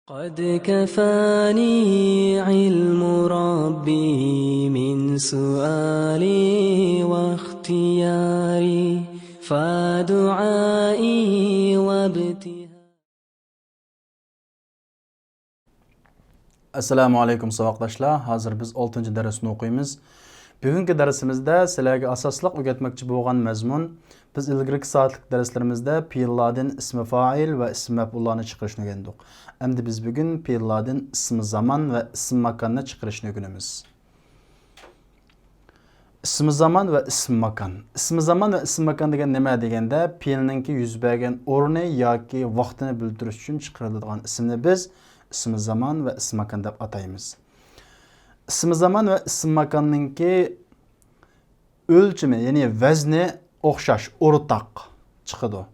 قد كفاني علم ربي من سؤالي واختياري فدعائي وابتهالي. Assalamu alaykum savaqdaşlar. Hazır biz 6-cı dərsini oxuyumuz. Bugünkü dərsimizdə sizlərə asaslıq öyrətməkçi bolğan məzmun biz ilgirki saatlik dərslərimizdə fiillardan ismi fa'il və ismi məf'ullarını çıxırışını öyrəndik. Əmdi biz bugün fiillardan ismi zaman və ismi makanını çıxırışını öyrənimiz. İsmi zaman və ismi makan. İsmi zaman və ismi makan degan nima deganda fiilninki yüz bergan o'rni yoki vaqtini bildirish uchun chiqariladigan ismni biz ismi zaman və ismi makan deb ataymiz. İsmi zaman və ismi makanninki ölçümü, yani vazni o'xshash, o'rtaq chiqadi.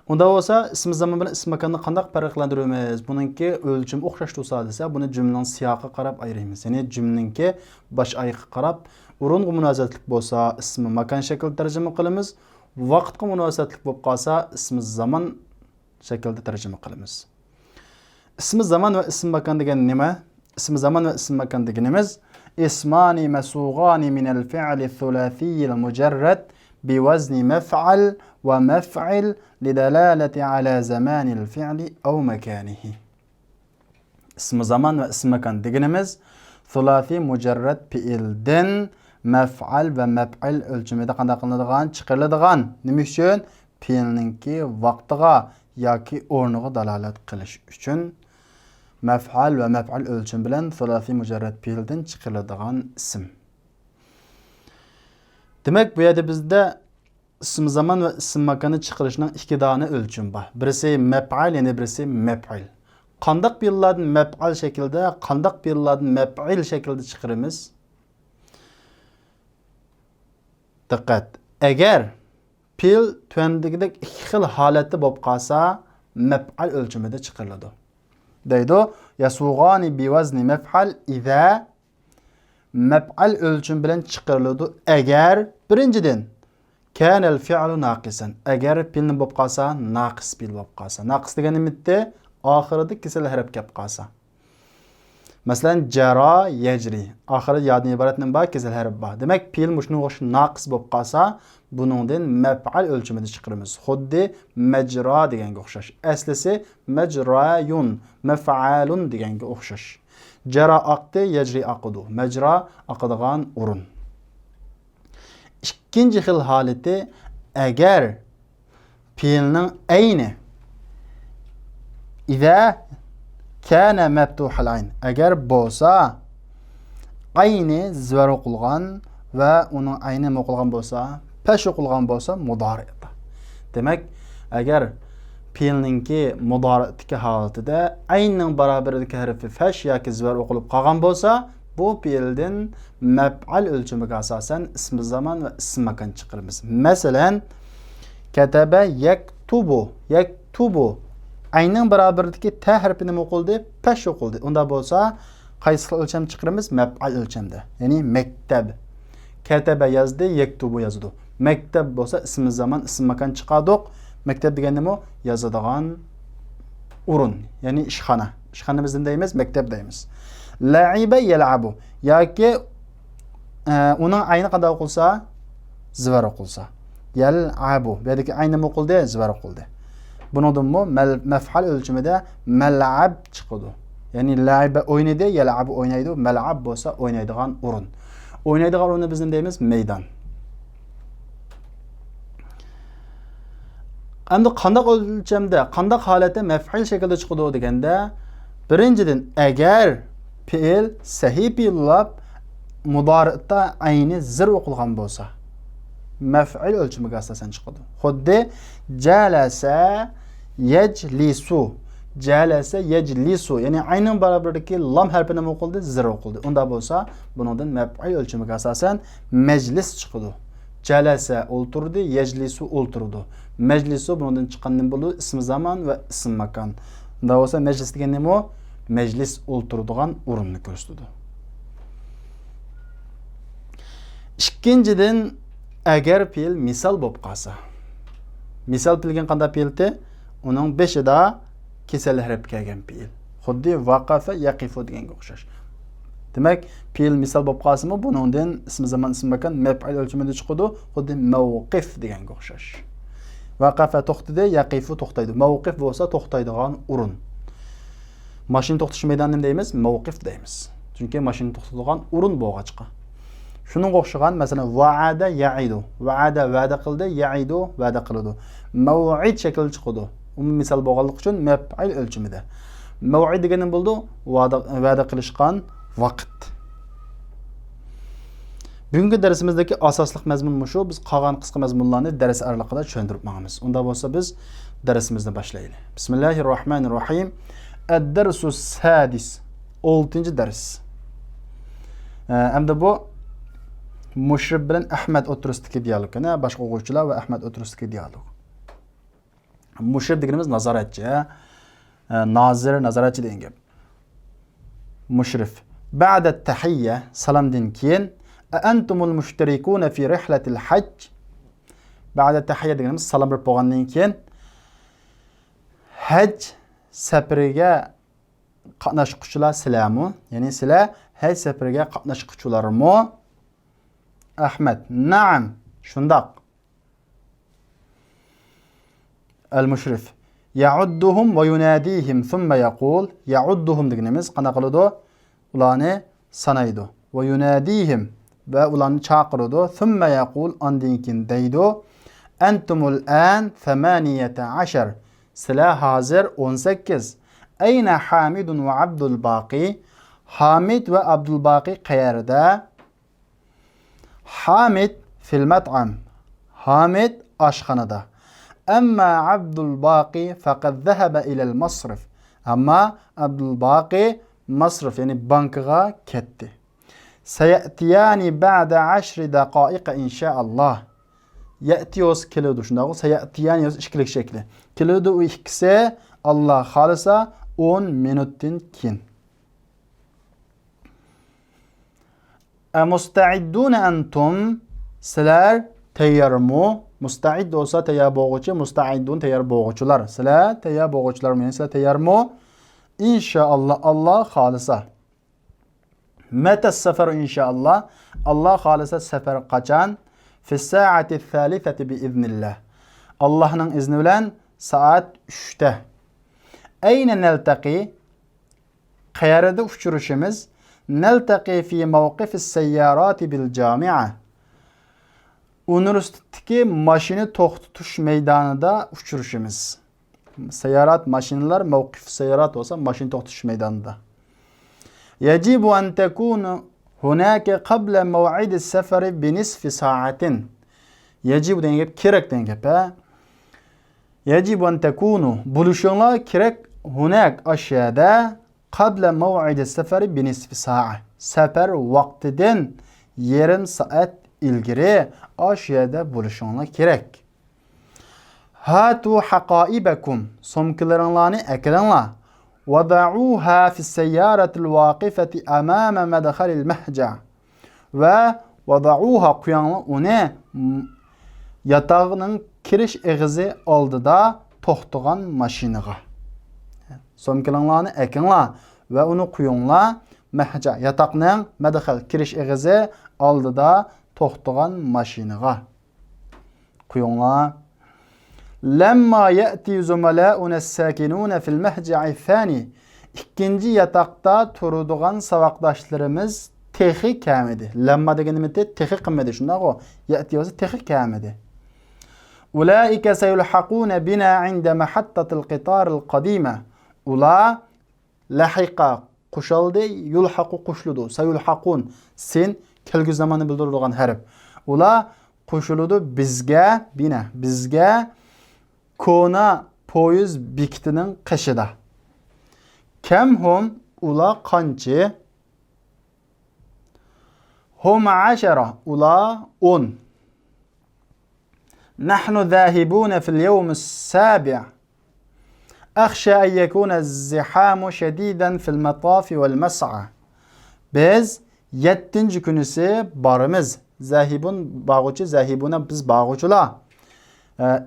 Unda bo'lsa, ismi zaman bilan ismi makanni qanday farqlantiramiz? Buningki o'lchimi o'xshash bo'lsa desa, buni jumlaning siyoqiga qarab ayiramiz. Ya'ni jumlaningki bosh oyoqqa qarab, o'ringa munosabatlik bo'lsa, ismi makan shaklida tarjima qilamiz. Vaqtga munosabatlik bo'lib qolsa, ismi zaman shaklida tarjima qilamiz. İsmi zaman ve isim makan degan nima? İsmi zaman ve isim makan deganimiz ismani masugani minel fi'li thulathiyil mujarrad biwazni mef'al ve mef'il lidalaleti ala zamanil fi'li ev mekanihi. İsmi zaman ve isim makan deganimiz thulathi mujarrad fi'ilden mef'al ve mef'il ölçümüde qanday qilinadigan, chiqariladigan. Nima uchun? Fi'ilninki vaqtiga yoki o'rniga dalolat qilish uchun mef'al ve mef'al ölçüm bilen thulathi mujarrad fiilden çıkarıladigan isim. Demek bu yerde bizde isim zaman ve isim makanı çıkarışının iki tane ölçüm var. Birisi mef'al, yani birisi mef'il. Qandaq fiillardan mef'al şekilde, qandaq fiillardan mef'il şekilde çıkarımız. Dikkat. Eğer fiil tüvendikidek iki xil haleti bo'lib qolsa, mef'al ölçümüde çıkarıladi. Deydi, yasugani biwazni mef'al iza mef'al ölçüm bilen çıkarıldı. Eğer birinciden kanel fi'lu naqisan. Eğer fiilni bo'lib qolsa, naqis fiil bo'lib qolsa. Naqis degan nimitda oxirida kesel harf kelib qolsa. Masalan, jara yajri. Oxirida yoddan iborat nim bor, kesel harf bor. Demak, fiil mushuni o'xsh naqis bo'lib qolsa, buningdan mef'al ölçümüde çıkarımız. Xuddi mecra deganga o'xshash. Aslisi mecrayun, mef'alun deganga o'xshash. Jara aqdi, yajri aqdu. Mecra aqadigan o'rin. İkinci xil holati, agar fiilning ayni iza kana maftuhal ayn. Agar bo'lsa, ayni zvar o'qilgan va uning ayni o'qilgan bo'lsa, peş okulgan bolsa mudari'da. Demek, eğer fiilninki mudari'deki halatida aynen beraberindeki harfi feş yoki zvar okulup qalgan bolsa, bu fiilden mef'al ölçümüge asasen ismi zaman ve ismi makan çıkarımız. Mesela ketebe yektubu. Yektubu. Aynen beraberindeki t harfini okuldu, peş okuldu. Onda bolsa qaysi ölçem çıkarımız? Mef'al ölçemde. Yani mekteb. Ketebe yazdı, yektubu yazdı. Mektep bo'lsa ismi zaman, ismi makan chiqardik. Mektep degan nima? Yozadigan o'rin, ya'ni ishxona. Ishxona biz deymiz, mektep deymiz. La'iba yal'abu yoki uning ayni qanday o'qilsa, zvar o'qilsa. Yal'abu. Bu yerdagi ayni nima o'qildi? Zvar o'qildi. Buningdanmi maf'al o'lchimida mal'ab chiqadi. Ya'ni la'iba o'ynaydi, yal'abu o'ynaydi. Mal'ab bo'lsa o'ynaydigan o'rin. O'ynaydigan o'rinni biz deymiz maydon. Endi qandaq o'lchamda, qandaq holatda maf'il shaklida chiqadi deganda, birinchidan agar fiil sahih fiillab mudori'da ayni zir o'qilgan bo'lsa, maf'il o'lchamiga asosan chiqadi. Xuddi jalasa yajlisu. Jalasa yajlisu, ya'ni aynan barabaridagi lam harfini o'qildi, zir o'qildi. Unda bo'lsa, buningdan maf'il o'lchamiga asosan majlis chiqadi. Jalasa o'ltirdi, yajlisu o'ltirdi. Meclisu bundan çıkan ne bulu? İsmi zaman ve isim makan. Daha olsa meclis degen ne o? Meclis olturduğun urununu gösterdi. İkinciden eğer fiil misal bo'lib qolsa. Misal bilgen qanday fiildi? Onun 5'i da kesel harf kelgan fiil. Xuddi vaqafa yaqifu deganga o'xshash. Demak, fe'l misol bo'lib qolsa-mu, buningdan ism zamon ism makan maf'ul o'lchimida chiqadi, xuddi mavqif deganga o'xshash. Vaqafa to'xtadi, yaqifu to'xtaydi. Mavqif bo'lsa to'xtaydigan o'rin. Mashina to'xtash maydoni nima deymiz? Mavqif deymiz. Chunki mashina to'xtaydigan o'rin bo'lg'achqa. Shuningga o'xshagan, masalan, va'ada ya'idu. Va'ada va'da qildi, ya'idu va'da qiladi. Mav'id shakli chiqadi. Umumiy misol bo'lganlik uchun maf'ul o'lchimida. Mav'id degani bo'ldi, va'da qilishgan vaqt. Bugungi darsimizdagi asosli mazmun shu. Biz qolgan qisqa mazmunlarni dars oralig'ida tushuntirib boramiz. Unda bo'lsa biz darsimizni boshlaylik. Bismillahirrohmanirrohim. Ad-darsus sadis. 6-dars. Hamda bu Mushrib bilan Ahmad o'tirisidagi dialog. Boshqa o'quvchilar va Ahmad o'tirisidagi dialog. Mushrib deganimiz nazoratchi, nozir, nazoratchi degan gap. Mushrif. Ba'da tahiyya, salamdan keyin antumul mushtarikuna fi rihlatil hajj. Ba'da tahiyya deganimiz salom berib bo'lgandan keyin haj safariga qatnashuvchilar sizlarmi? Ya'ni sizlar haj safariga qatnashuvchilarmi? Ahmad. Naam. Shundaq. Al-mushrif. Ya'udduhum va yunadihim thumma yaqul. Ya'udduhum deganimiz qana qiladi? Ularni sanaydi. Va yunadihim va ularni chaqiradi. Thumma yaqul ondan keyin deydi. Antumul an 18. Sizlar hozir 18. Ayna Hamidun va Abdul Baqi? Hamid va Abdul Baqi qayerda? Hamid fil mat'am. Hamid oshxonada. Amma Abdul Baqi faqat zahaba ila al-masrif. Amma Abdul Baqi masrif, ya'ni bankaga ketdi. Sayatiyani ba'da 10 daqiqa inshaalloh. Ya'tiyos keladi shunday. Sayatiyani yoz ikkilik shakli. Keladi u ikkisi Alloh xolisa 10 minutdan keyin. Musta'iddun antum? Sizlar tayyormi? Musta'id olsa tayyor bo'lg'uchi, musta'iddun tayyor bo'lg'uchilar. Sizlar tayyor bo'lg'uchilarmi? Yani sizlar tayyormi? İnşallah Allah xolisa. Mata safar inşallah? Allah xolisa safar qachon? Fi saati thalithati bi iznillah. Allohning izni bilan soat 3da. Ayna naltaqi? Qayerda uchrashimiz? Naltaqi fi mawqif as-sayyarat bil jami'a. Universitetdagi mashina to'xtatish maydonida uchrashimiz. Sayyarat mashinalar, mavqif sayyarat bo'lsa mashina to'xtatish maydonida. Yajibu an takunu hunaka qabla maw'id as-safar bi nisfi sa'atin. Yajibu degan gap kerak degan gap. Yajibu an takunu bulishinglar kerak hunak ashada qabla maw'id as-safar bi nisfi sa'a. Safar vaqtidan yarım saat ilgari ashada bulishinglar kerak. Hatu haqaibakum. Somkilaringlarni akilinglar. Wada'uha fi sayyaratil waqifati amama madkhalil mahja. Va wada'uha qo'yinglar uni yatog'ining kirish eg'izi oldida to'xtagan mashinaga. Somkilaringlarni akinglar va uni qo'yinglar mahja, yatoqning madkhal kirish eg'izi oldida to'xtagan mashinaga. Qo'yinglar. Lamma ya'ti zumala'una as-sakinuna fil mahja'i thani. İkinci yataqda turadigan savoqdoshlarimiz texi kam edi. Lamma deganimiz texi qilmadi, shunday o. Ya'ti yo'sa texi kam edi. Ulaika sayulhaquna bina 'inda mahattatil qitar al-qadima. Ular lahiqa qo'shildi, yulhaqu qo'shildi. Sayulhaqun sen kelgu zamanni bildiradigan harf. Ular qo'shildi bizga, bina bizga Kona poyuz bekitining qishida. Kamhum ular qancha? Hum 10, ular 10. Nahnu dhahibuna fil yawm as-sabi'. Akhsha an yakuna az-zihamu shadidan fil mataf wal mas'a. Biz 7-chi kunisi borimiz. Zahibun bag'uchi, zahibuna biz bag'uchilar.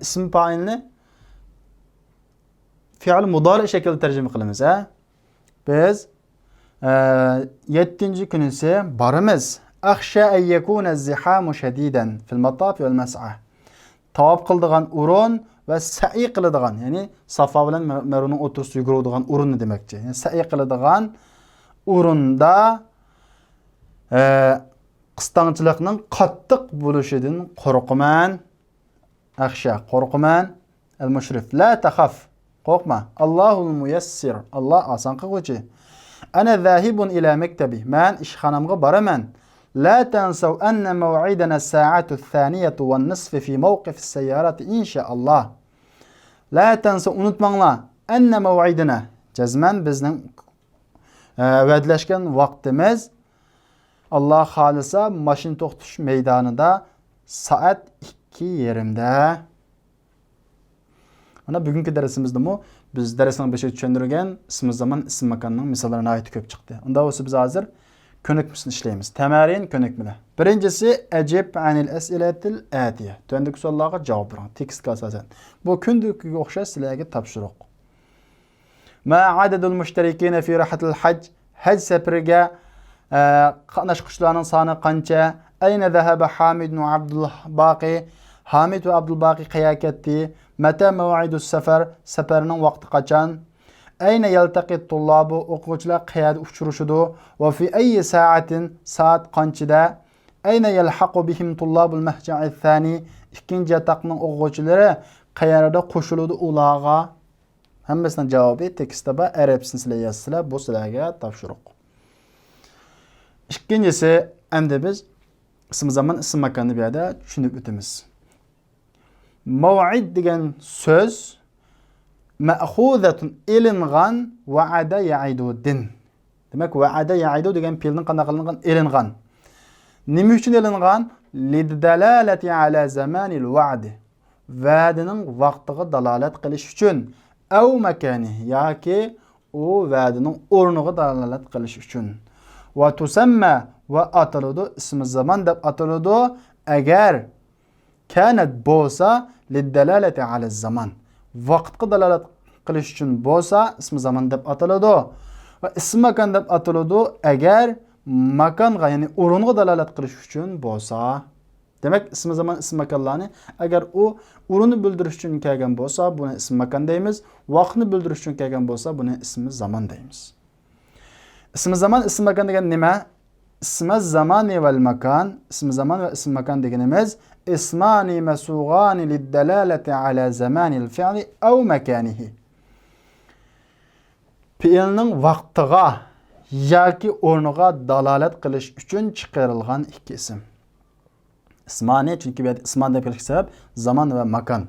Ism fa'ilni fi'l mudari şekilde tercüme qilamiz. Biz 7. günüse barımız. Akhsha en yekuna zihamu şediden fil mataf vel mes'a. Tavap kıldığan urun ve sa'i kıldığan, yani Safa bilen Merve'nin oturusu yugurduğan urun ne demekçi? Yani sa'i kıldığan urunda qıstançılıqның qattiq bo'lishidin qo'rqaman. Akhsha, qo'rqaman. Al-mushrif, la takhaf. Qo'rqma. Allohul muyassir. Alloh oson qiluvchi. Ana zahibun ila maktabi. Men ishxonamga boraman. La tansaw anna maw'idana as-sa'atu ath-thaniyatu wan-nisf fi mawqif as-sayyarati inshaalloh. La tansaw, unutmanglar. Anna maw'idana, jazman bizning va'dalashgan vaqtimiz Allah halisa maşin to'xtatish meydanida saat 2:20'da. Mana bugungi darsimizda biz darsning başa tushuntirgan ism zaman, ism makonning misollarini aytib ko'p chiqdi. Unda bo'lsa biz hozir ko'nikmasini ishlaymiz. Tamarin ko'nikmalar. Birinchisi ajib anil as'ilatil atiya. Tundagi savollarga javob bering. Tekstga asosan. Bu kundukiga o'xshash sizlarga topshiriq. Ma adadul mushtarikin fi rahatil hajj. Haj safariga qatnashuvchilarning soni qancha? Ayna zahaba Hamid va Abdulbaqi? Hamid va Abdulbaqi qayerga ketdi? Mata maw'idus safar? Safarning vaqti qachon? Ayna yaltaqi tullabu? O'quvchilar qayerda uchrashadi? Va fi ayyi sa'atin? Soat qanchada? Ayna yalhaqu bihim tullabul mahja'i thani? Ikkinchi etapning o'quvchilari qayerda qo'shiladi ularga? Hammasining javobi tekstda bor. Arabchasini sizlar yozsizlar, bu sizlarga topshiriq. İkincisi, endi biz ism zaman, ism makonini bu yerda tushunib o'tamiz. Mav'id degan so'z ma'khuzatun ilingan wa'ada ya'idudin. Demak, wa'ada ya'idu degan fe'lning qanday qilingan? Ilingan. Nima uchun ilingan? Lidalalati ala zamanil wa'd. Va'dining vaqtiga dalolat qilish uchun. Aw makanihi, yoki u va'dining o'rniga dalolat qilish uchun. Va tusamma va ataladu ism zaman deb ataladu agar kanat bo'lsa lidalalati ala zaman. Vaqtga dalolat qilish uchun bo'lsa ism zaman deb ataladi. Va ism makon deb ataladi agar makonga, ya'ni o'ringa dalolat qilish uchun bo'lsa. Demak, ism zaman, ism makonlarni agar u o'rinni bildirish uchun kelgan bo'lsa, buni ism makon deymiz. Vaqtni bildirish uchun kelgan bo'lsa, buni ism zaman deymiz. İsm zaman, ism makan degan nima? İsm zamani vel makan, ism zaman ve ism makan deganimiz ismani masugani liddalalati ala zamanil fi'li aw makanihi. Fi'lning vaqtiga yoki o'rniga dalolat qilish uchun chiqarilgan ikki ism. Ismani, chunki bu yerda isman deb kelishga sabab zaman va makan.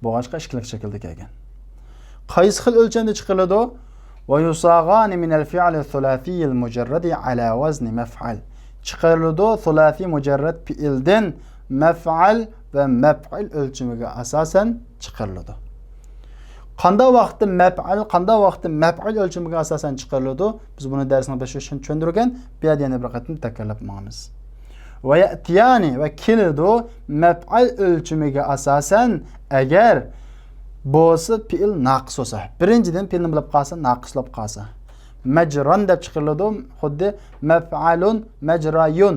Bu boshqa ikki shaklda kelgan. Qaysi xil o'lchamda chiqariladi? ويصاغان من الفعل الثلاثي المجرد على وزن مفعل. Çıkarıldı thulathi mujarrad fiilden mef'al ve mef'il ölçümüge asasen çıkarıldı. Qanda vaqtda mef'al, qanda vaqtda mef'il ölçümüge asasen çıkarıldı. Biz bunu dersine başlayışını tushundirgan, bu yerda yana bir qatim takrorlab o'tamiz. Ve ya'tiyani ve keladi mef'il ölçümüge asasen agar bo'lsa fiil naqis bo'lsa. Birinchidan fe'lni bilib qolsa, naqislab qolsa. Majran deb chiqariladi, xuddi maf'alun majrayun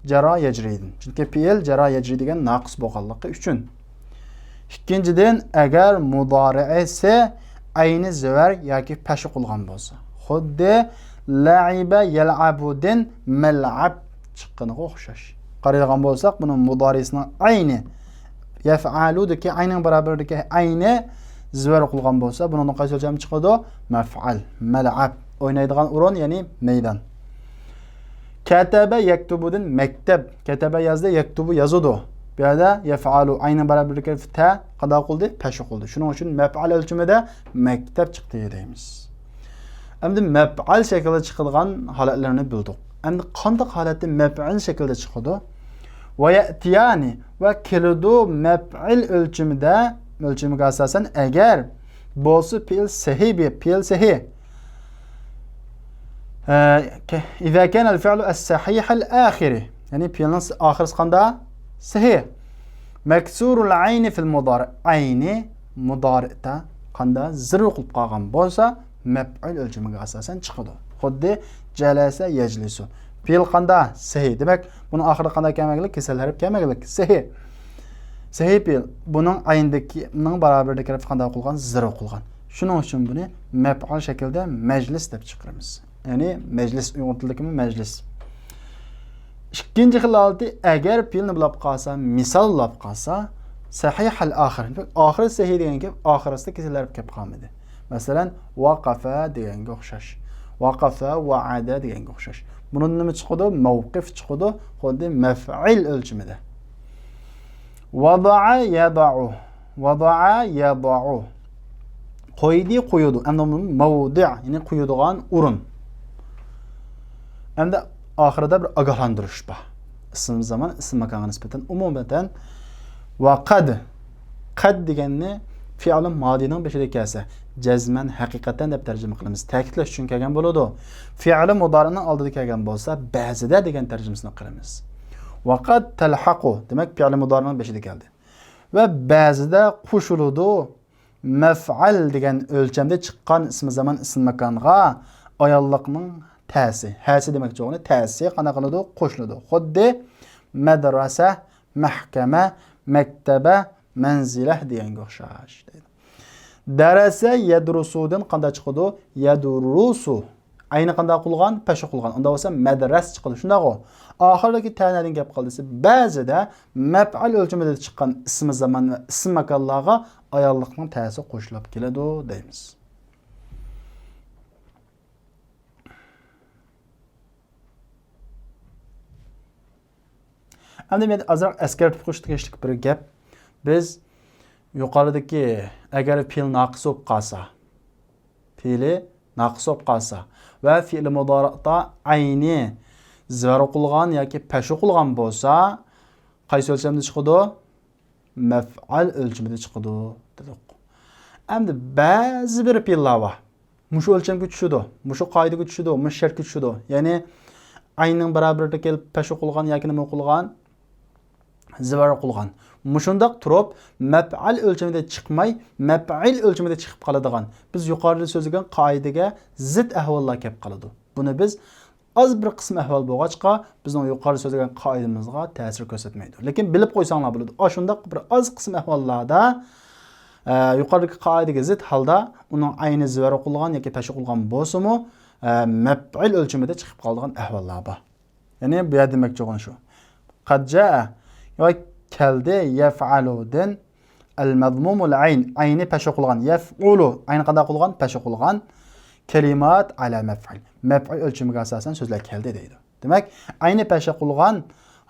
jara yajridin. Chunki fe'il jara yajri degan naqis bo'lganligi uchun. Ikkinchidan agar mudori'i ise ayni zavar yoki pashi qilgan bo'lsa. Xuddi la'iba yal'abudin mal'ab chiqqaniga o'xshash. Qaraydigan bo'lsak, buni mudorisining ayni yaf'aludaki ayning barabaridagi ayni zvar qilgan bo'lsa, buni qaysi o'lchami chiqadi? Maf'al, mal'ab, o'ynaydigan o'rin, ya'ni maydon. Kataba yaktubudin maktab. Kataba yazdi, yaktubu yazadi. Bu yerda yaf'alu ayning barabaridagi ta qada qildi, pashi qildi. Shuning uchun maf'al o'lchimida maktab chiqdi deymiz. Endi maf'al shaklida chiqadigan holatlarni bildik. Endi qanday holatda maf'al shaklida chiqadi? Ve ya'tiyani ve keladu mef'il ölçümüge asasen eğer bo'lsa fiil sahih bir fiil sahih. İza kana el-fi'lu es-sahih al-akhiri. Yani fiilin ahirisi qanday? Sahih. Maksurul ayni fil mudari. Ayni mudari'da qanday zir qilib qolgan bo'lsa, maf'ul o'lchamiga asosan chiqadi. Xuddi jalasa yajlisu. Fe'l qanda sahih. Demak, buni oxiri qanday kelmaganlik? Kesal harf kelmaganlik. Sahih. Sahih fe'l buning ayindakining barobaridagi harf qanday o'qilgan? Zir o'qilgan. Shuning uchun buni maf'ul shaklda majlis deb chiqaramiz. Ya'ni majlis uyg'ur tilidagi majlis. İkinci hilalti eğer fe'lni bilib qolsa, misol bilib qolsa, sahih al-oxir. Oxir sahih degan gap oxirasida kesalar kelib qolmadi. Masalan, waqafa deganga o'xshash. Waqafa wa'ada deganga o'xshash. Bunun nima chiqadi? Mavqif chiqadi, xuddi maf'il o'lchimida. Wada'a yada'u. Wada'a yada'u. Qo'ydi, qo'yadi. Endi mavdi', ya'ni qo'yadigan o'rin. Endi oxirida bir ogohlantirish bor. Ism zaman, ism makanga nisbatan umumatan va qad deganni fe'l modining beshida kelsa, jazman haqiqatan deb tarjima qilamiz. Ta'kidlash uchun kelgan bo'ladi. Fe'l mudorining oldida kelgan bo'lsa, ba'zida degan tarjimasini qilamiz. Va qad talhaqu demak fe'l mudorining beshida keldi. Va ba'zida qo'shiladi maf'al degan o'lchamda chiqqan ism zaman, ism makanga ayollikning ta'si. Hasi demek çoğunu ta'si qana qiladi, qo'shiladi. Xuddi madrasa, mahkama, maktaba, manzilah deganga o'xshash deydi. Darasa yadrusudan qanday chiqadi? Yadrusu. Ayni qanday qilgan? Pasha qilgan. Unda bo'lsa madras chiqadi. Shundaqo. Oxirdagi ta'nadan gap qildisi, ba'zida maf'al o'lchamida chiqqan ism zaman va ism makonlarga ayollikning ta'si qo'shilib keladi deymiz. Endi men azroq eskartib qo'shishlik bir gap. Biz yuqoridagi agar fe'l naqis bo'lib qolsa, fe'li naqis bo'lib qolsa va fe'l mudori'da ayni zar o'qilgan yoki pash o'qilgan bo'lsa, qaysi o'lchamda chiqadi? Maf'al o'lchamida chiqadi dedik. Endi ba'zi bir fe'llar bor. Mushu o'lchamga tushadi, mushu qoidaga tushadi, mushu shartga tushadi. Ya'ni ayning barobarida kelib pash o'qilgan yoki nima o'qilgan? Zivar o'qilgan. Mushundaq turib, maf'al o'lchamida chiqmay, maf'il o'lchamida chiqib qoladigan. Biz yuqorida so'zlagan qoidaga zid ahvollar kelib qoladi. Buni biz az bir qism ahvol bo'lg'achqa, bizning yuqorida so'zlagan qoidamizga ta'sir ko'rsatmaydi. Lekin bilib qo'ysanglar bo'ladi. Shundaq bir az qism ahvollarda yuqoridagi qoidaga zid holda uning ayni zivar o'qilgan yoki pash o'qilgan bo'lsa-mu, maf'il o'lchamida chiqib qoladigan ahvollar bor. Ya'ni bu yerda demoqchi bo'lgan shu. Qad jaa va keldi yaf'aludan al-mazmumul ayn ayni pash o'qilgan yaf'ulu ayni qanday qilgan pash o'qilgan kalimat ala maf'il maf'il o'lchamiga asosan so'zlar keldi deydi. Demak, ayni pash o'qilgan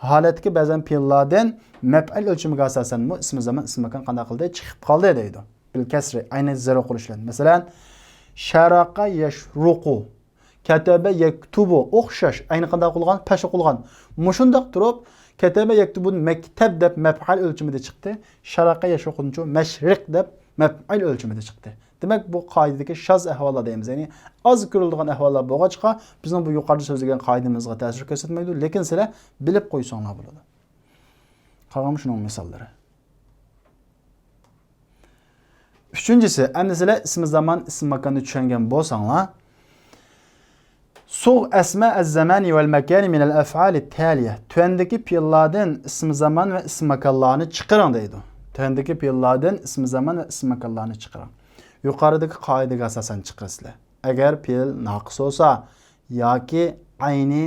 holatga ba'zan fe'llardan maf'il o'lchamiga asosan mu ism zaman ism makon qanday qildi chiqib qoldi deydi. Bil kasri ayni zar o'qilishlar. Masalan, sharaqa yashruqu kataba yaktubu o'xshash ayni qanday qilgan pash o'qilgan. Mushundaq turib Kataba yaktubun maktab deb maf'al o'lchimida chiqdi. Sharaqa yashruqunchu mashriq deb maf'al o'lchimida chiqdi. Demak, bu qoidadagi shaz ahvollar deymiz. Ya'ni az ko'rilgan ahvollar bo'lg'achqa, bizning bu yuqorida so'zlagan qoidamizga ta'sir ko'rsatmaydi, lekin sizlar bilib qo'ysanglar bo'ladi. Qolgan shuning misollari. Uchinchisi, endi sizlar ism zaman, ism makonni tushungan bo'lsanglar, Suğ esma az-zamani vel mekani min el-af'ali taliye. Tüendeki fe'llardan ism zaman ve ism makonlarni chiqaring deydi. Tüendeki fe'llardan ism zaman ve ism makonlarni chiqaring. Yuqoridagi qoidaga asosan chiqarsizlar. Agar fe'l naqis bo'lsa yoki ayni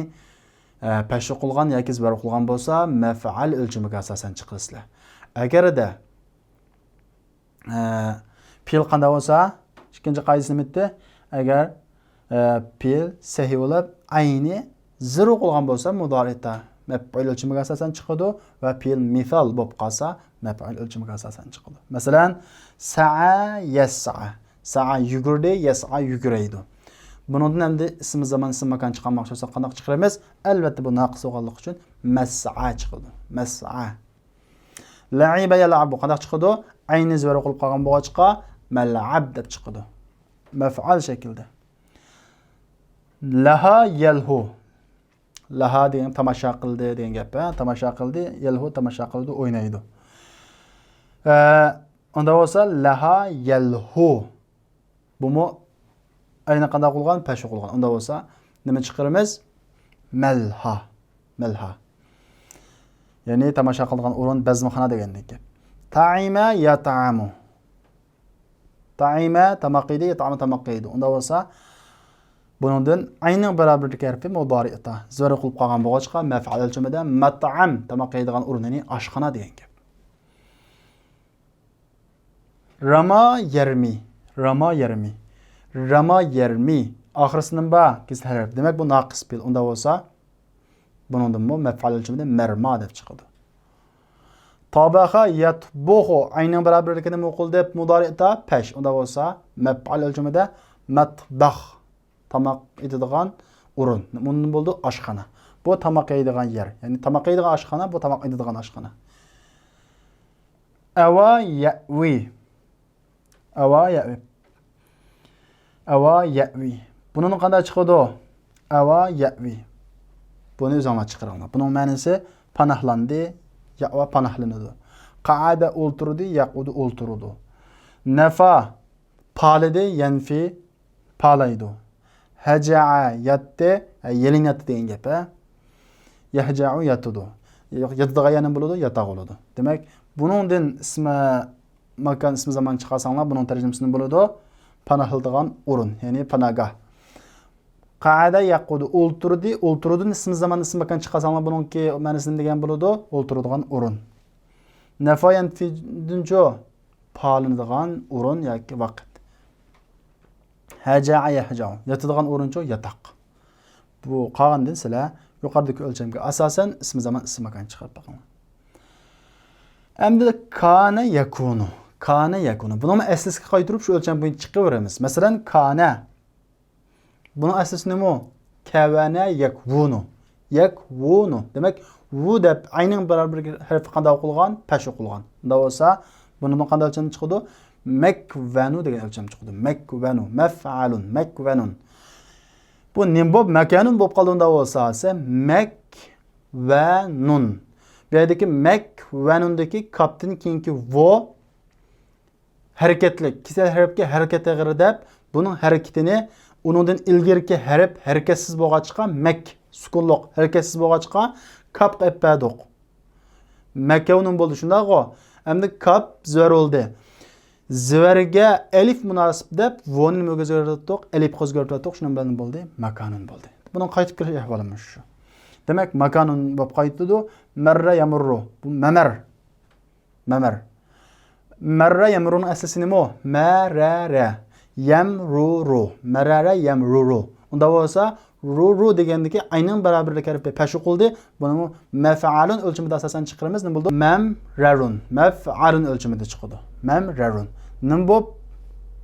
pash o'qilgan yoki zbar o'qilgan bo'lsa, maf'al o'lchamiga asosan chiqarsizlar. Agarda fe'l qanday bo'lsa, ikkinchi qoidasini bitdi. Agar fe'l sahih bo'lib ayni zir o'qilgan bo'lsa mudori'da maf'ul o'lchamiga asosan chiqadi va fe'l misol bo'lib qolsa maf'ul o'lchamiga asosan chiqadi. Masalan, sa'a yas'a. Sa'a yugurdi, yas'a yuguraydi. Bundan endi ism zaman ism makon chiqarmoqchi bo'lsak qanday chiqaramiz? Albatta bu naqis bo'lganligi uchun mas'a chiqadi. Mas'a. La'iba yal'abu qanday chiqadi? Ayni zir o'qilib qolgan bo'lg'achqa mal'ab deb chiqadi. Maf'al shaklda. Laha yalhu. Laha degan tomosha qildi degan gap. Tomosha qildi, yalhu tomosha qildi, o'ynaydi. Unda bo'lsa laha yalhu. Bumi ayni qanday qilgan? Pesh qilgan. Unda bo'lsa, nima chiqaramiz? Melha. Melha. Ya'ni tomosha qilgan o'rin bazmxona degandek gap. Ta'ima yat'amu. Ta'ima tamaqiydi, yat'amu tamaqiydi. Unda bo'lsa, buningdan ayning barabarlik harfi mudori'da zora qilib qolgan bo'lg'achqa maf'ul o'lchimida mat'am tamaqiydigan o'rin, ya'ni oshxona degan gap. Rama yermi. Rama yermi. Rama yermi. Oxirisidan ba kesir harf. Demak bu naqis fe'l. Unda bo'lsa, buningdan bu maf'ul o'lchimida marma deb chiqadi. Tabaxa yatbuxu ayning barabarligini muqul deb mudori'da pesh. Unda bo'lsa, maf'ul o'lchimida matbax tamoq yeydigan o'rin. Bundan bo'ldi oshxona. Bu tamoq yeydigan yer. Ya'ni tamoq yeydigan oshxona, bu tamoq yeydigan oshxona. Awa yawi. Awa yawi. Awa yawi. Bunun qanday chiqadi? Awa yawi. Buni o'zinglar chiqaringlar. Buning ma'nosi panohlandi, ya'va panohlanadi. Qa'ada o'ltirdi, yaqudu o'ltirdi. Nafa palidi, yanfi palaydi. Haja'a yatdi, yelinatdi degan gap. Yahja'u yatudu. Yatadigan yana bo'ladi, yataq bo'ladi. Demak, buningdan ismi makan, ismi zaman chiqarsanglar, buning tarjimasi bo'ladi panohlanadigan o'rin, ya'ni panagah. Qa'ada yaqudu o'ltirdi, o'ltirdi ismi zaman ismi makan chiqarsanglar, buningki ma'nosi degan bo'ladi o'ltiradigan o'rin. Nafayan fidunjo palanadigan o'rin yoki vaqt. Haja'a yahja'u. Yatadigan o'rincho yataq. Bu qolgandan sizlar yuqoridagi o'lchamga asosan ismi zaman ismi makan chiqarib boqinglar. Endi kana yakunu. Kana yakunu. Buni asliga qaytirib shu o'lcham bo'yicha chiqaveramiz. Masalan, kana. Bunun asli nima? Kavana yakunu. Yakunu. Demak, vu deb ayning barabar harfi qanday o'qilgan? Pesh o'qilgan. Unda bo'lsa, bundan qanday o'lcham chiqadi? Makvanu degan o'lcham chiqadi. Makvanu, maf'alun, makvanun. Bu nim bo'b makanun bo'b qolganda bo'lsa, makvanun. Bu yerdagi makvanundagi kapdan keyingi vo harakatlik, kesel harfga harakat ag'ir deb buning harakatini uningdan ilgirki harf harakatsiz bo'lg'achqa mak sukunliq harakatsiz bo'lg'achqa kap qilib berdik. Makavnun bo'ldi shundaqo. Endi kap zor bo'ldi. Zverga elif munosib deb vo'ni o'zgartirdik, elif o'zgartirdik, shundan bilan bo'ldi, makanun bo'ldi. Buning qaytib kelish ahvolimiz shu. Demak, makanun bo'lib qaytdi. Marra yamurru. Bu mamar. Mamar. Marra yamurun asli nima? Marara. Yamruru. Marara yamruru. Unda bo'lsa, ruru degandagi aynan barabarlik harfi pesh qildi. Buni maf'alun o'lchimida asosan chiqaramiz. Nima bo'ldi? Mamrarun. Maf'alun o'lchimida chiqadi. Mamrarun. Nim bo'p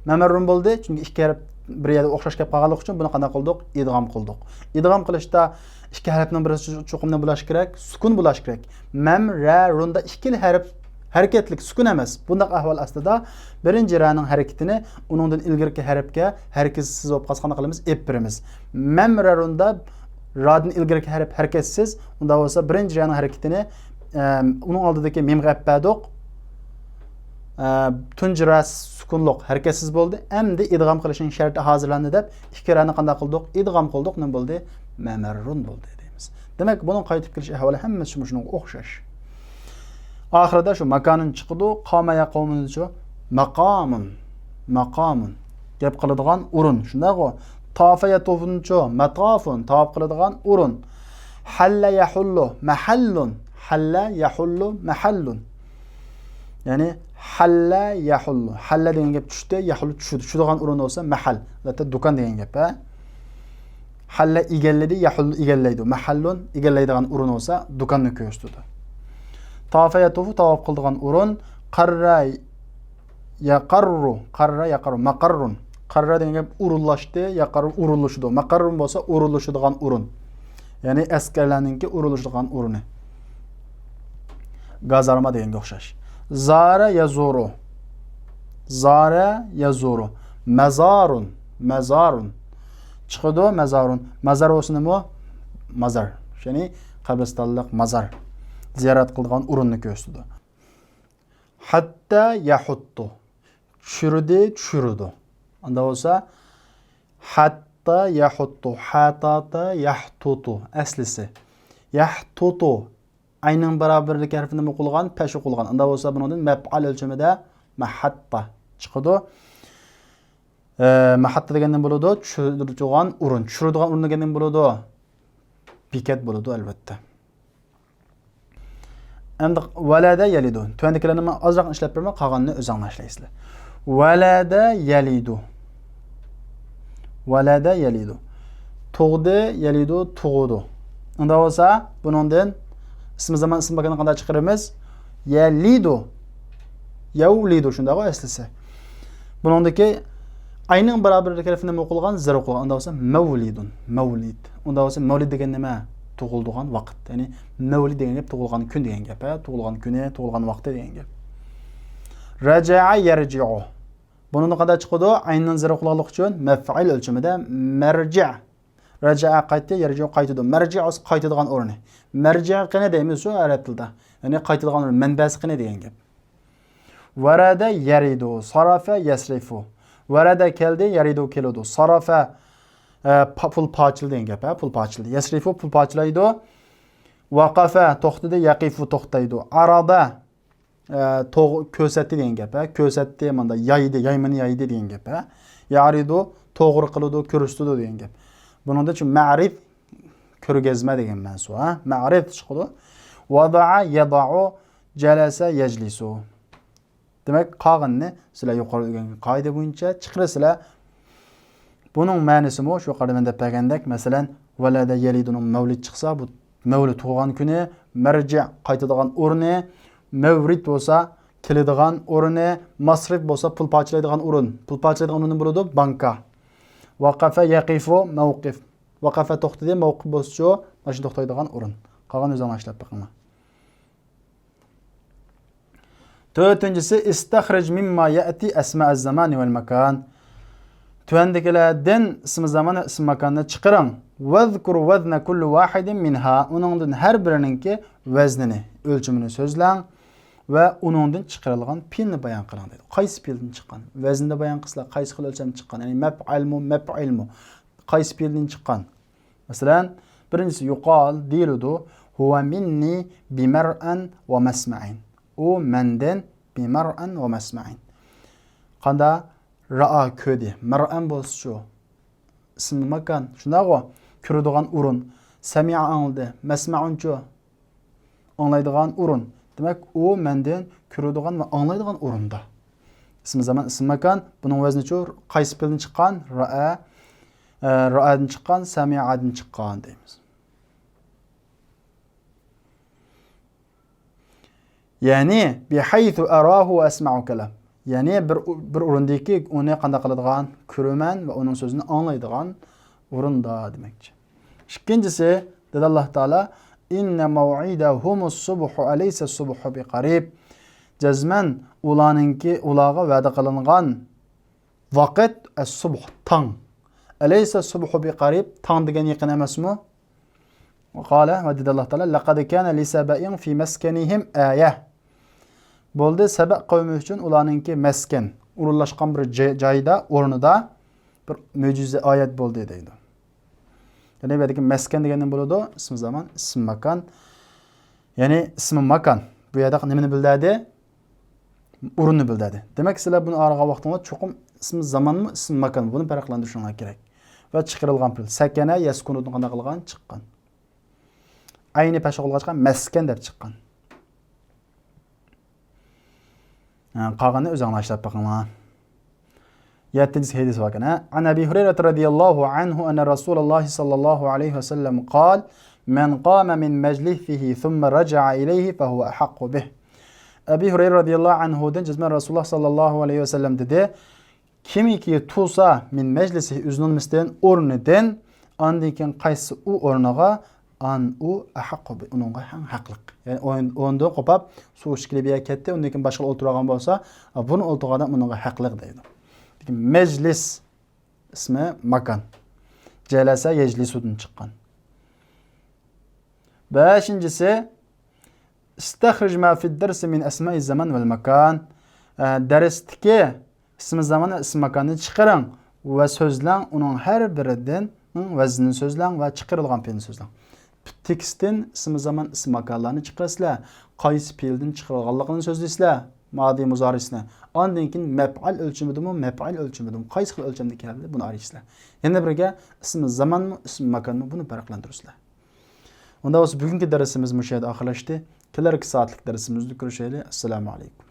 mamarrun bo'ldi? Chunki ikki harf bir yerda o'xshash kelib qolganligi uchun buni qanday qildik? Idg'om qildik. Idg'om qilishda ikki harfning birisi cho'qimdan bo'lash kerak, sukun bo'lash kerak. Mamrarunda ikkili harf harakatlik sukun emas. Bundaq ahvol aslida birinchi raning harakatini uningdan ilgirki harfga harakatsiz bo'lib qolsa qanday qilamiz? Ep beramiz. Mamrarunda radin ilgirki harf harakatsiz, unda bo'lsa birinchi raning harakatini uning oldidagi mimga ep berdik. Tunji ras sukunliq harakatsiz bo'ldi. Endi idg'om qilishning sharti hozirlandi deb ikki rani qanday qildik? Idg'om qildik. Nima bo'ldi? Mamarrun bo'ldi deymiz. Demak, buning qaytib kelish ahvoli hammasi shunga o'xshash. Oxirida shu makonun chiqdi, qoma yaqumun shu maqamun. Maqamun. Gap qiladigan o'rin. Shundaqo. Tofa yatufun-chu matafun, tavab qiladigan o'rin. Halla yahullu mahallun. Halla yahullu mahallun. Ya'ni halla yahullu. Halla degan gap tushdi, yahullu tushdi. Tushadigan o'rin bo'lsa mahal. Albatta do'kon degan gap, ha? Halla egalladi, yahullu egallaydi. Mahallun egallaydigan o'rin bo'lsa do'konni ko'rsatadi. Tafa yatufu tavab qiladigan o'rin. Qarra yaqarru. Qarra yaqarru. Maqarrun. Qarra degan gap urullashdi, yaqarru urulishdi. Maqarrun bo'lsa urulishadigan o'rin. Ya'ni askarlarningki urulishadigan o'rini. Gazarma deganga o'xshash. Zara yazuru. Zara yazuru. Mazarun. Mazarun. Chiqadi mazarun. Mazar o'si nima? Mazar. Ya'ni qabristonlik mazar. Ziyorat qilgan o'rinni ko'rsatdi. Hatta yahuttu. Tushirdi, tushirdi. Unda bo'lsa Hatta yahuttu. Hatata yahtutu. Aslisi. Yahtutu. Ayning barabarlik harfini o'qilgan, pesh o'qilgan. Unda bo'lsa buningdan maf'al o'lchimida mahatta chiqadi. Mahatta degandan bo'ladi, tushiradigan o'rin. Tushiradigan o'rin degandan bo'ladi, bekat bo'ladi albatta. Endi valada yalidu. Tuandikilarni men ozroq ishlab beraman, qolganini o'zinglar ishlaysiz. Valada yalidu. Valada yalidu. Tug'di yalidu tug'udu. Unda bo'lsa buningdan ismi zaman ism makonini qanday chiqaramiz? Yalidu. Yaulidu shunday aslisi. Buningdagi ayning barabarlik harfini o'qilgan zir o'qilgan. Unda bo'lsa mavlidun. Mavlid. Unda bo'lsa mavlid degan nima? Tug'ilgan vaqt. Ya'ni mavlid degan gap tug'ilgan kun degan gap, tug'ilgan kuni, tug'ilgan vaqti degan gap. Raja'a yarji'u. Buningda qanday chiqadi? Aynin zir o'qilganlik uchun maf'il o'lchimida marji'. Raja'a qaytdi, yarji'u qaytadi. Marji' qaytadigan o'rni. Marji' qana deymiz shu arab tilida. Ya'ni qaytadigan o'rni, manbasi qana degan gap. Varada yaridu, sarafa yasrifu. Varada keldi, yaridu keladi. Sarafa pul pochil degan gap, pul pochil. Yasrifu pul pochilaydi. Waqafa to'xtadi, yaqifu to'xtaydi. Arada ko'rsatdi degan gap, ko'rsatdi menda yaydi, yaymini yaydi degan gap, yaridu to'g'ri qiladi, ko'rsatdi degan gap. Buningda chu ma'rif ko'rgazma degan ma'no, ma'rif chiqadi. Wada'a yada'u jalasa yajlisu. Demak, qog'inni sizlar yuqorida degan qoida bo'yicha chiqarsizlar. Buning ma'nosi mo shu yuqorida men deb bergandek, masalan, valada yaliduning mavlid chiqsa, bu mavlid tug'ilgan kuni, marji' qaytadigan o'rni, mavrid bo'lsa keladigan o'rni, masrif bo'lsa pul pochilaydigan o'rin. Pul pochilaydigan o'rin bo'ladi banka. Waqafa yaqifu mawqif. Waqafa to'xtadi, mawqif bo'lsa mana to'xtaydigan o'rin. Qolgan o'zinglar ishlab boqinglar. To'rtinchisi istakhrij mimma ya'ti asma' az-zaman wal makan. Tuandikilardan ism zaman va ism makonni chiqaring. Vazkur vazna kulli wahidin minha. Uningdan har birininki vaznini, o'lchimini so'zlang va uningdan chiqarilgan fe'lni bayon qiling dedi. Qaysi fe'ldan chiqqan? Vaznda bayon qilsizlar, qaysi xil o'lcham chiqqan? Ya'ni maf'ilmu. Qaysi fe'ldan chiqqan? Masalan, birinchisi yuqal deyiladi, huwa minni bimar'an va masma'in. U mendan bimar'an va masma'in. Qanda ra'a ko'di. Mar'an bo'lsa ism makan. Shunday-ku, ko'radigan o'rin. Sami'a angladi. Masma'unchu anglaydigan o'rin. Demak, u mendan ko'radigan va anglaydigan o'rinda. Ism zaman, ism makan. Buning vazni-chu qaysi fe'ldan chiqqan? Ra'a, ra'adan chiqqan, sami'adan chiqqan deymiz. Ya'ni bihaythu arahu wa asma'u kalam. Ya'ni bir o'rindagi uni qanday qiladigan, ko'raman va uning so'zini anglaydigan o'rinda demakchi. Ikkinchisi, dedi Alloh taolo, inna maw'idahumus-subhu alaysa as-subhu biqarib. Jazman ularga va'da qilingan vaqt as-subh tong. Alaysa as-subhu biqarib, tong degan yaqin emasmi? Qala va dedi Alloh taolo, laqad kana li saba'in fi maskanihim ayah. Bo'ldi sabaq qavmi uchun ularningki maskan, o'rinlashgan bir joyda, o'rnida bir mo'jiza oyat bo'ldi deydi. Ya'ni bu yerdagi maskan degandan bo'ladi, ism zaman, ism makan. Ya'ni ism makan. Bu yerda nimani bildiradi? O'rinni bildiradi. Demak, sizlar buni orqa vaqtda cho'qim ism zamanmi, ism makan buni farqlantirishinglar kerak. Va chiqarilgan fe'l sakana yaskunutni qanday qilgan? Chiqqan. Ayni pasha qo'lga chiqqan maskan deb chiqqan. Qolganini o'zinglar ishlab boqinglar. 7-ci hadis var kana. An Abi Hurayra radhiyallahu anhu anna Rasulullah sallallahu alayhi ve sellem قال من قام من مجلسه ثم رجع إليه فهو أحق به. Abi Hurayra radhiyallahu anhudan cizmen Rasulullah sallallahu alayhi ve sellem dedi. Kimiki tusa min meclisi üzünün mislen o'rnidan andikin qaysi u o'rniga an u ahqqu bi uningga ham haqliq. Ya'ni o'nda qopab suv ishkilib ketdi, undan keyin boshqa o'tirgan bo'lsa, buni o'tirgandan uningga haqliq deydi. Meclis ismi makan. Jalasa yejlisudan chiqqan. 5-incisi istaxrij ma fi ad-dars min asma'i zaman wal makan. Darsdagi ism zaman va ism makanni chiqaring ve sözlen onun her birinden vaznini sözlen ve çıkarılgan fe'lini sözlen. Tekstin ismi zaman ism makanlarını çıkarasızlar. Qaysi fe'lden çıkarılganligini sözleysizlar. Madi muzarisine. Ondan keyin mef'al ölçümüdümü, mef'al ölçümüdümü. Qaysi xil ölçümde keldi buni araysizlar. Yana birga ismi zaman mı, ismi makan mı bunu farqlantirasizlar. Onda olsa bugungi darsimiz bu yerda oxirlashdi. Kelarki soatlik darsimizda ko'rishaylik. Assalomu alaykum.